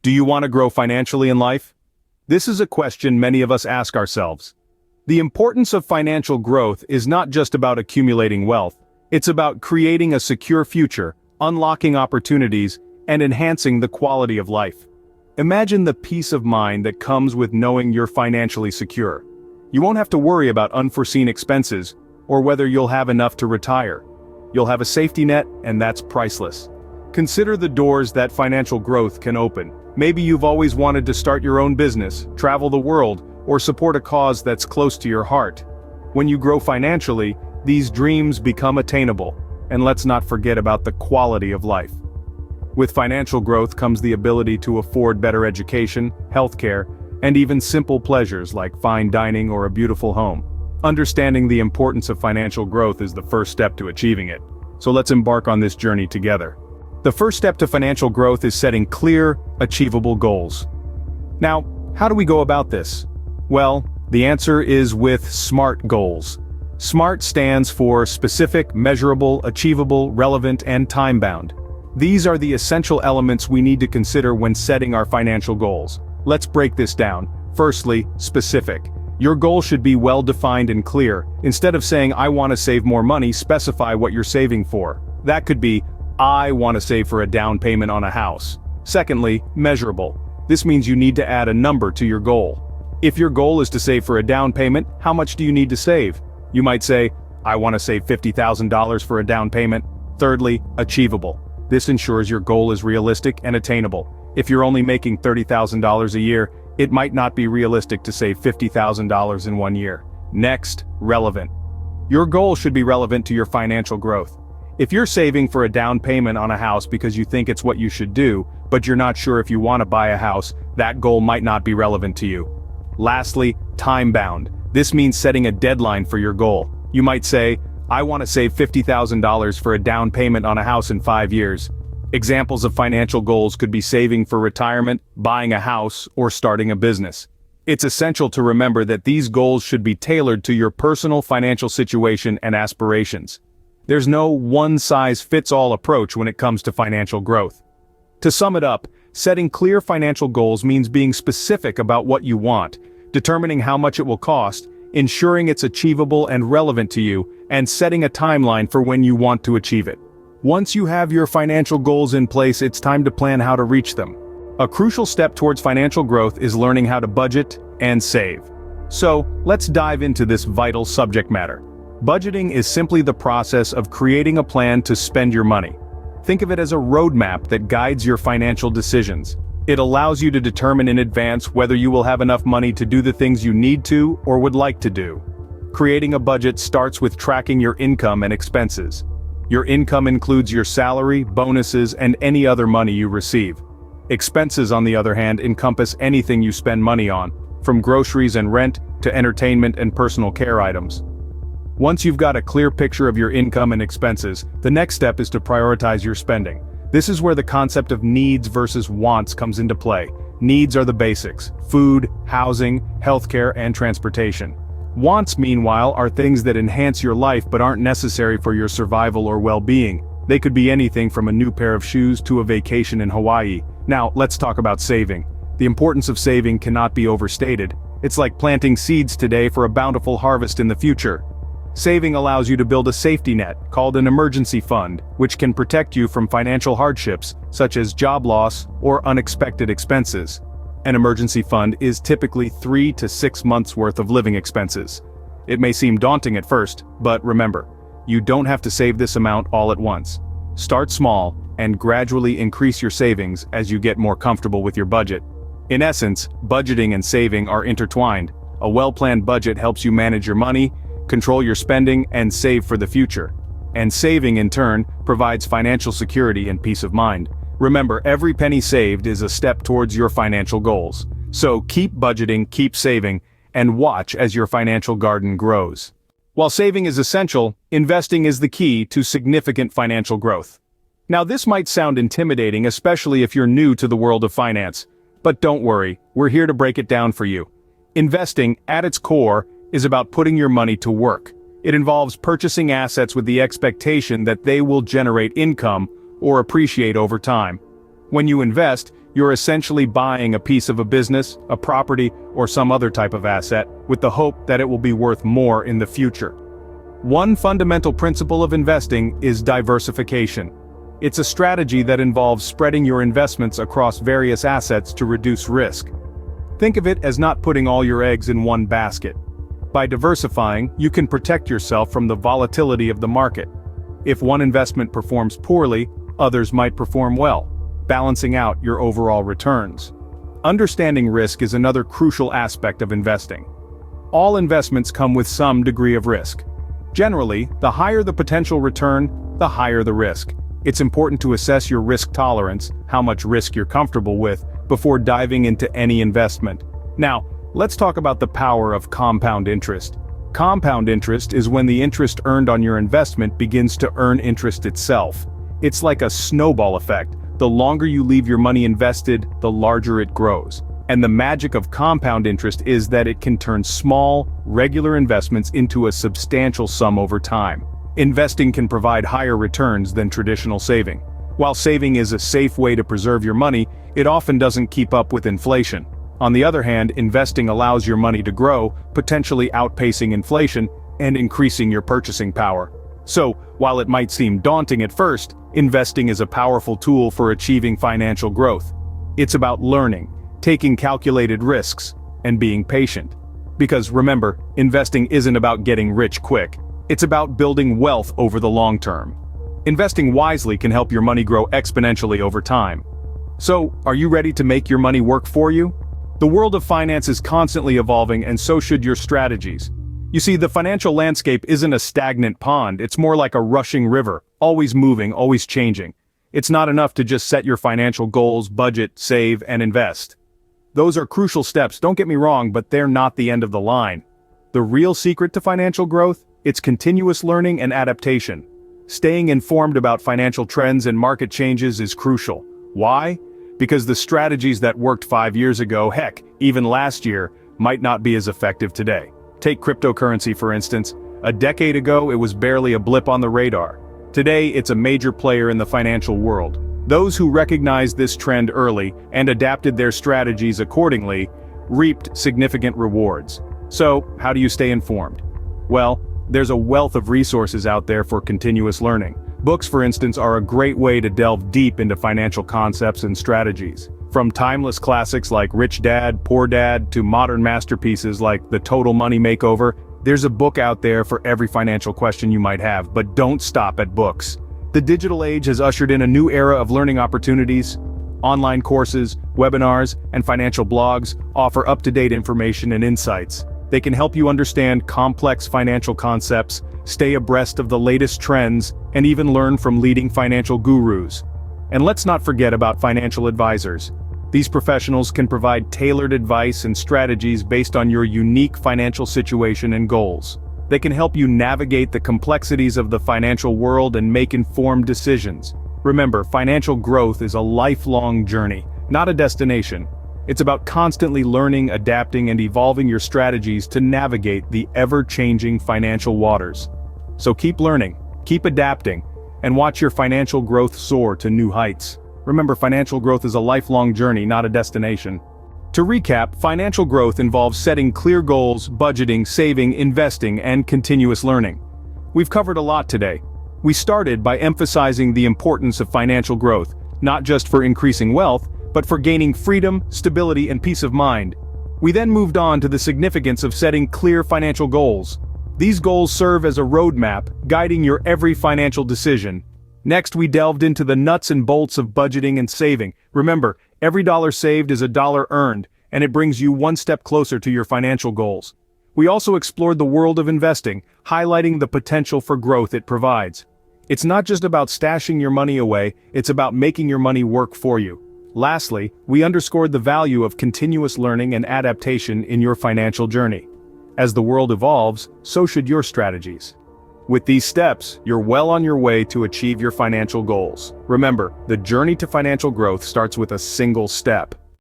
Do you want to grow financially in life? This is a question many of us ask ourselves. The importance of financial growth is not just about accumulating wealth, it's about creating a secure future, unlocking opportunities, and enhancing the quality of life. Imagine the peace of mind that comes with knowing you're financially secure. You won't have to worry about unforeseen expenses, or whether you'll have enough to retire. You'll have a safety net, and that's priceless. Consider the doors that financial growth can open. Maybe you've always wanted to start your own business, travel the world, or support a cause that's close to your heart. When you grow financially, these dreams become attainable, and let's not forget about the quality of life. With financial growth comes the ability to afford better education, healthcare, and even simple pleasures like fine dining or a beautiful home. Understanding the importance of financial growth is the first step to achieving it. So let's embark on this journey together. The first step to financial growth is setting clear, achievable goals. Now, how do we go about this? Well, the answer is with SMART goals. SMART stands for specific, measurable, achievable, relevant, and time-bound. These are the essential elements we need to consider when setting our financial goals. Let's break this down. Firstly, specific. Your goal should be well-defined and clear. Instead of saying, "I want to save more money," specify what you're saving for. That could be, "I want to save for a down payment on a house." Secondly, measurable. This means you need to add a number to your goal. If your goal is to save for a down payment, how much do you need to save? You might say, "I want to save $50,000 for a down payment." Thirdly, achievable. This ensures your goal is realistic and attainable. If you're only making $30,000 a year, it might not be realistic to save $50,000 in 1 year. Next, relevant. Your goal should be relevant to your financial growth. If you're saving for a down payment on a house because you think it's what you should do, but you're not sure if you want to buy a house, that goal might not be relevant to you. Lastly, time-bound. This means setting a deadline for your goal. You might say, "I want to save $50,000 for a down payment on a house in 5 years. Examples of financial goals could be saving for retirement, buying a house, or starting a business. It's essential to remember that these goals should be tailored to your personal financial situation and aspirations. There's no one-size-fits-all approach when it comes to financial growth. To sum it up, setting clear financial goals means being specific about what you want, determining how much it will cost, ensuring it's achievable and relevant to you, and setting a timeline for when you want to achieve it. Once you have your financial goals in place, it's time to plan how to reach them. A crucial step towards financial growth is learning how to budget and save. So, let's dive into this vital subject matter. Budgeting is simply the process of creating a plan to spend your money. Think of it as a roadmap that guides your financial decisions. It allows you to determine in advance whether you will have enough money to do the things you need to or would like to do. Creating a budget starts with tracking your income and expenses. Your income includes your salary, bonuses, and any other money you receive. Expenses, on the other hand, encompass anything you spend money on, from groceries and rent to entertainment and personal care items. Once you've got a clear picture of your income and expenses, the next step is to prioritize your spending. This is where the concept of needs versus wants comes into play. Needs are the basics: food, housing, healthcare, and transportation. Wants, meanwhile, are things that enhance your life but aren't necessary for your survival or well-being. They could be anything from a new pair of shoes to a vacation in Hawaii. Now, let's talk about saving. The importance of saving cannot be overstated. It's like planting seeds today for a bountiful harvest in the future. Saving allows you to build a safety net, called an emergency fund, which can protect you from financial hardships, such as job loss or unexpected expenses. An emergency fund is typically 3 to 6 months' worth of living expenses. It may seem daunting at first, but remember, you don't have to save this amount all at once. Start small, and gradually increase your savings as you get more comfortable with your budget. In essence, budgeting and saving are intertwined. A well-planned budget helps you manage your money, control your spending, and save for the future. And saving, in turn, provides financial security and peace of mind. Remember, every penny saved is a step towards your financial goals. So keep budgeting, keep saving, and watch as your financial garden grows. While saving is essential, investing is the key to significant financial growth. Now, this might sound intimidating, especially if you're new to the world of finance. But don't worry, we're here to break it down for you. Investing, at its core, is about putting your money to work. It involves purchasing assets with the expectation that they will generate income or appreciate over time. When you invest, you're essentially buying a piece of a business, a property, or some other type of asset, with the hope that it will be worth more in the future. One fundamental principle of investing is diversification. It's a strategy that involves spreading your investments across various assets to reduce risk. Think of it as not putting all your eggs in one basket. By diversifying, you can protect yourself from the volatility of the market. If one investment performs poorly, others might perform well, balancing out your overall returns. Understanding risk is another crucial aspect of investing. All investments come with some degree of risk. Generally, the higher the potential return, the higher the risk. It's important to assess your risk tolerance, how much risk you're comfortable with, before diving into any investment. Now, let's talk about the power of compound interest. Compound interest is when the interest earned on your investment begins to earn interest itself. It's like a snowball effect. The longer you leave your money invested, the larger it grows. And the magic of compound interest is that it can turn small, regular investments into a substantial sum over time. Investing can provide higher returns than traditional saving. While saving is a safe way to preserve your money, it often doesn't keep up with inflation. On the other hand, investing allows your money to grow, potentially outpacing inflation and increasing your purchasing power. So, while it might seem daunting at first, investing is a powerful tool for achieving financial growth. It's about learning, taking calculated risks, and being patient. Because remember, investing isn't about getting rich quick. It's about building wealth over the long term. Investing wisely can help your money grow exponentially over time. So, are you ready to make your money work for you? The world of finance is constantly evolving, and so should your strategies. You see, the financial landscape isn't a stagnant pond, it's more like a rushing river, always moving, always changing. It's not enough to just set your financial goals, budget, save, and invest. Those are crucial steps, don't get me wrong, but they're not the end of the line. The real secret to financial growth? It's continuous learning and adaptation. Staying informed about financial trends and market changes is crucial. Why? Because the strategies that worked 5 years ago, heck, even last year, might not be as effective today. Take cryptocurrency for instance. A decade ago, it was barely a blip on the radar. Today, it's a major player in the financial world. Those who recognized this trend early and adapted their strategies accordingly reaped significant rewards. So, how do you stay informed? Well, there's a wealth of resources out there for continuous learning. Books, for instance, are a great way to delve deep into financial concepts and strategies. From timeless classics like Rich Dad, Poor Dad, to modern masterpieces like The Total Money Makeover, there's a book out there for every financial question you might have, but don't stop at books. The digital age has ushered in a new era of learning opportunities. Online courses, webinars, and financial blogs offer up-to-date information and insights. They can help you understand complex financial concepts, stay abreast of the latest trends, and even learn from leading financial gurus. And let's not forget about financial advisors. These professionals can provide tailored advice and strategies based on your unique financial situation and goals. They can help you navigate the complexities of the financial world and make informed decisions. Remember, financial growth is a lifelong journey, not a destination. It's about constantly learning, adapting, and evolving your strategies to navigate the ever-changing financial waters. So keep learning, keep adapting, and watch your financial growth soar to new heights. Remember, financial growth is a lifelong journey, not a destination. To recap, financial growth involves setting clear goals, budgeting, saving, investing, and continuous learning. We've covered a lot today. We started by emphasizing the importance of financial growth, not just for increasing wealth, but for gaining freedom, stability, and peace of mind. We then moved on to the significance of setting clear financial goals. These goals serve as a roadmap, guiding your every financial decision. Next, we delved into the nuts and bolts of budgeting and saving. Remember, every dollar saved is a dollar earned, and it brings you one step closer to your financial goals. We also explored the world of investing, highlighting the potential for growth it provides. It's not just about stashing your money away, it's about making your money work for you. Lastly, we underscored the value of continuous learning and adaptation in your financial journey. As the world evolves, so should your strategies. With these steps, you're well on your way to achieve your financial goals. Remember, the journey to financial growth starts with a single step.